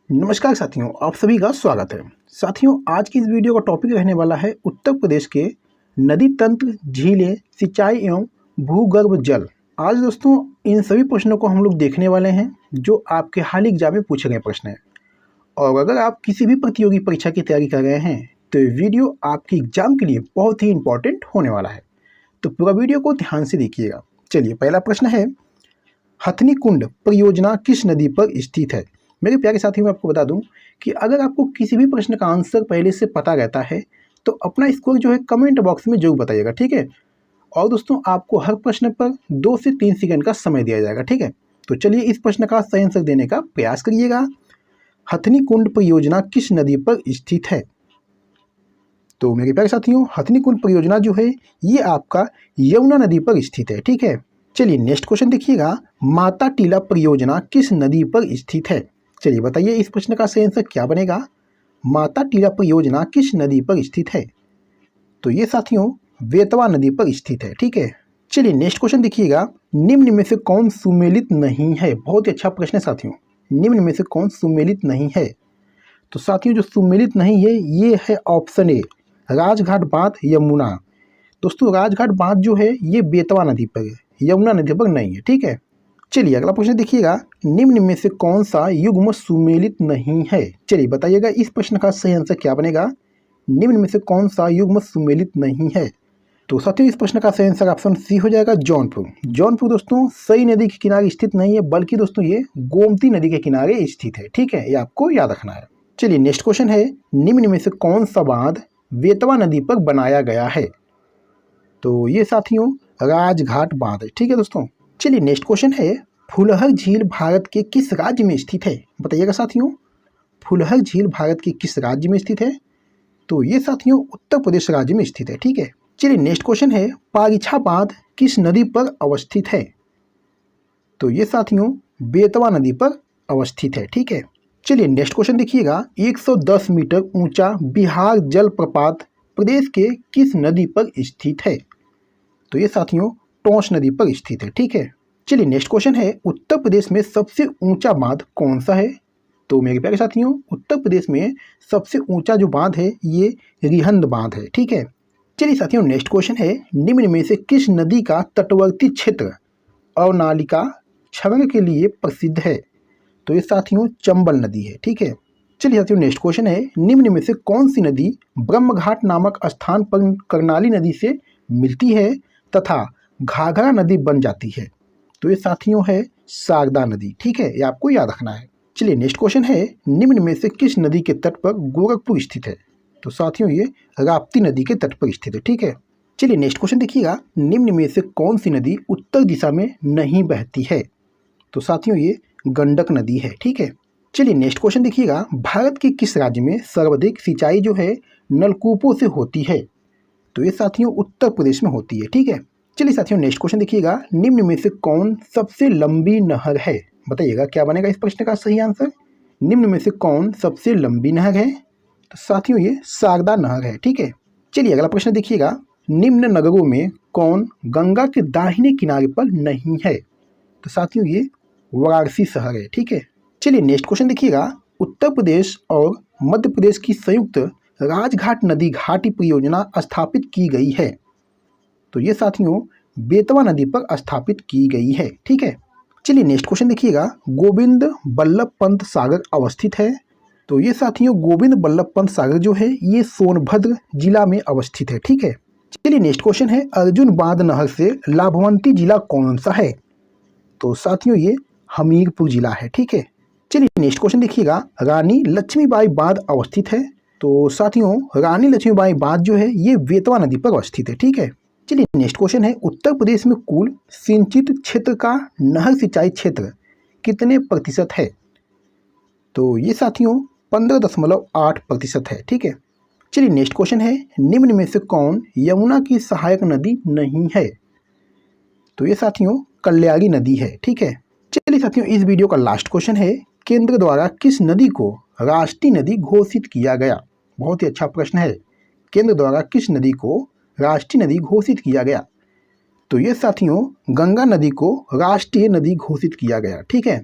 नमस्कार साथियों, आप सभी का स्वागत है। साथियों, आज की इस वीडियो का टॉपिक रहने वाला है उत्तर प्रदेश के नदी तंत्र, झीलें, सिंचाई एवं भूगर्भ जल। आज दोस्तों इन सभी प्रश्नों को हम लोग देखने वाले हैं जो आपके हाल ही एग्जाम में पूछे गए प्रश्न हैं। और अगर आप किसी भी प्रतियोगी परीक्षा की तैयारी कर रहे हैं तो ये वीडियो आपके एग्जाम के लिए बहुत ही इंपॉर्टेंट होने वाला है, तो पूरा वीडियो को ध्यान से देखिएगा। चलिए, पहला प्रश्न है, हथनी कुंड परियोजना किस नदी पर स्थित है? मेरे प्यारे साथियों, मैं आपको बता दूं कि अगर आपको किसी भी प्रश्न का आंसर पहले से पता रहता है तो अपना स्कोर जो है कमेंट बॉक्स में जरूर बताइएगा, ठीक है। और दोस्तों, आपको हर प्रश्न पर 2 से 3 सेकंड का समय दिया जाएगा, ठीक है। तो चलिए इस प्रश्न का सही आंसर देने का प्रयास करिएगा। हथनी कुंड परियोजना किस नदी पर स्थित है? तो मेरे प्यारे साथियों, हथनी कुंड परियोजना जो है ये आपका यमुना नदी पर स्थित है, ठीक है। चलिए नेक्स्ट क्वेश्चन देखिएगा, माता टीला परियोजना किस नदी पर स्थित है? चलिए बताइए इस प्रश्न का सही आंसर क्या बनेगा। माता टीला परियोजना किस नदी पर स्थित है? तो ये साथियों बेतवा नदी पर स्थित है, ठीक है। चलिए नेक्स्ट क्वेश्चन देखिएगा, निम्न में से कौन सुमेलित नहीं है? बहुत ही अच्छा प्रश्न है साथियों। निम्न में से कौन सुमेलित नहीं है? तो साथियों जो सुमेलित नहीं है ये है ऑप्शन ए, राजघाट बांध यमुना। दोस्तों राजघाट बांध जो है ये बेतवा नदी पर है, यमुना नदी पर नहीं है, ठीक है। चलिए अगला प्रश्न देखिएगा, निम्न में से कौन सा युग्म सुमेलित नहीं है? चलिए बताइएगा इस प्रश्न का सही आंसर क्या बनेगा। निम्न में से कौन सा युग्म सुमेलित नहीं है? तो साथियों इस प्रश्न का सही आंसर ऑप्शन सी हो जाएगा, जौनपुर। जौनपुर दोस्तों सई नदी के किनारे स्थित नहीं है, बल्कि दोस्तों ये गोमती नदी के किनारे स्थित है, ठीक है, ये आपको याद रखना है। चलिए नेक्स्ट क्वेश्चन है, निम्न में से कौन सा बांध बेतवा नदी पर बनाया गया है? तो ये साथियों राजघाट बांध है, ठीक है दोस्तों। चलिए नेक्स्ट क्वेश्चन है, फुलहर झील भारत के किस राज्य में स्थित है? बताइएगा साथियों, फुलहर झील भारत के किस राज्य में स्थित है? तो ये साथियों उत्तर प्रदेश राज्य में स्थित है, ठीक है। चलिए नेक्स्ट क्वेश्चन है, पारीछा बांध किस नदी पर अवस्थित है? तो ये साथियों बेतवा नदी पर अवस्थित है, ठीक है। चलिए नेक्स्ट क्वेश्चन देखिएगा, 110 मीटर ऊंचा बिहार जलप्रपात प्रदेश के किस नदी पर स्थित है? तो ये साथियों टोंस नदी पर स्थित है, ठीक है। चलिए नेक्स्ट क्वेश्चन है, उत्तर प्रदेश में सबसे ऊंचा बांध कौन सा है? तो मेरे प्यारे साथियों उत्तर प्रदेश में सबसे ऊंचा जो बांध है ये रिहंद बांध है, ठीक है। चलिए साथियों नेक्स्ट क्वेश्चन है, निम्न में से किस नदी का तटवर्ती क्षेत्र अवनालिका क्षरण के लिए प्रसिद्ध है? तो ये साथियों चंबल नदी है, ठीक है। चलिए साथियों नेक्स्ट क्वेश्चन है, निम्न में से कौन सी नदी ब्रह्मघाट नामक स्थान पर कर्णाली नदी से मिलती है तथा घाघरा नदी बन जाती है? तो ये साथियों है शारदा नदी, ठीक है, ये आपको याद रखना है। चलिए नेक्स्ट क्वेश्चन है, निम्न में से किस नदी के तट पर गोरखपुर स्थित है? तो साथियों ये राप्ती नदी के तट पर स्थित है, ठीक है। चलिए नेक्स्ट क्वेश्चन देखिएगा, निम्न में से कौन सी नदी उत्तर दिशा में नहीं बहती है? तो साथियों ये गंडक नदी है, ठीक है। चलिए नेक्स्ट क्वेश्चन देखिएगा, भारत के किस राज्य में सर्वाधिक सिंचाई जो है नलकूपों से होती है? तो ये साथियों उत्तर प्रदेश में होती है, ठीक है। चलिए साथियों नेक्स्ट क्वेश्चन देखिएगा, निम्न में से कौन सबसे लंबी नहर है? बताइएगा क्या बनेगा इस प्रश्न का सही आंसर। निम्न में से कौन सबसे लंबी नहर है? तो साथियों ये शारदा नहर है, ठीक है। चलिए अगला प्रश्न देखिएगा, निम्न नगरों में कौन गंगा के दाहिने किनारे पर नहीं है? तो साथियों ये वाराणसी शहर है, ठीक है। चलिए नेक्स्ट क्वेश्चन देखिएगा, उत्तर प्रदेश और मध्य प्रदेश की संयुक्त राजघाट नदी घाटी परियोजना स्थापित की गई है? तो ये साथियों बेतवा नदी पर स्थापित की गई है, ठीक है। चलिए नेक्स्ट क्वेश्चन देखिएगा, गोविंद बल्लभ पंत सागर अवस्थित है? तो ये साथियों गोविंद बल्लभ पंत सागर जो है ये सोनभद्र जिला में अवस्थित है, ठीक है। चलिए नेक्स्ट क्वेश्चन है, अर्जुन बांध नहर से लाभवंती जिला कौन सा है? तो साथियों ये हमीरपुर जिला है, ठीक है। चलिए नेक्स्ट क्वेश्चन देखिएगा, रानी लक्ष्मीबाई बांध अवस्थित है? तो साथियों रानी लक्ष्मीबाई बांध जो है ये बेतवा नदी पर अवस्थित है, ठीक है। चलिए नेक्स्ट क्वेश्चन है, उत्तर प्रदेश में कुल सिंचित क्षेत्र का नहर सिंचाई क्षेत्र कितने प्रतिशत है? तो ये साथियों 15.8% है, ठीक है। चलिए नेक्स्ट क्वेश्चन है, निम्न में से कौन यमुना की सहायक नदी नहीं है? तो ये साथियों कल्याणी नदी है, ठीक है। चलिए साथियों इस वीडियो का लास्ट क्वेश्चन है, केंद्र द्वारा किस नदी को राष्ट्रीय नदी घोषित किया गया? बहुत ही अच्छा प्रश्न है, केंद्र द्वारा किस नदी को राष्ट्रीय नदी घोषित किया गया? तो ये साथियों गंगा नदी को राष्ट्रीय नदी घोषित किया गया, ठीक है।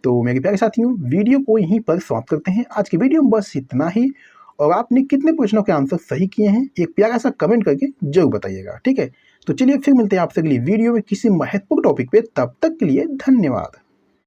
तो मेरे प्यारे साथियों, वीडियो को यहीं पर समाप्त करते हैं। आज की वीडियो में बस इतना ही। और आपने कितने प्रश्नों के आंसर सही किए हैं एक प्यारा सा कमेंट करके जरूर बताइएगा, ठीक है। तो चलिए फिर मिलते हैं आपसे अगली वीडियो में किसी महत्वपूर्ण टॉपिक पे। तब तक के लिए धन्यवाद।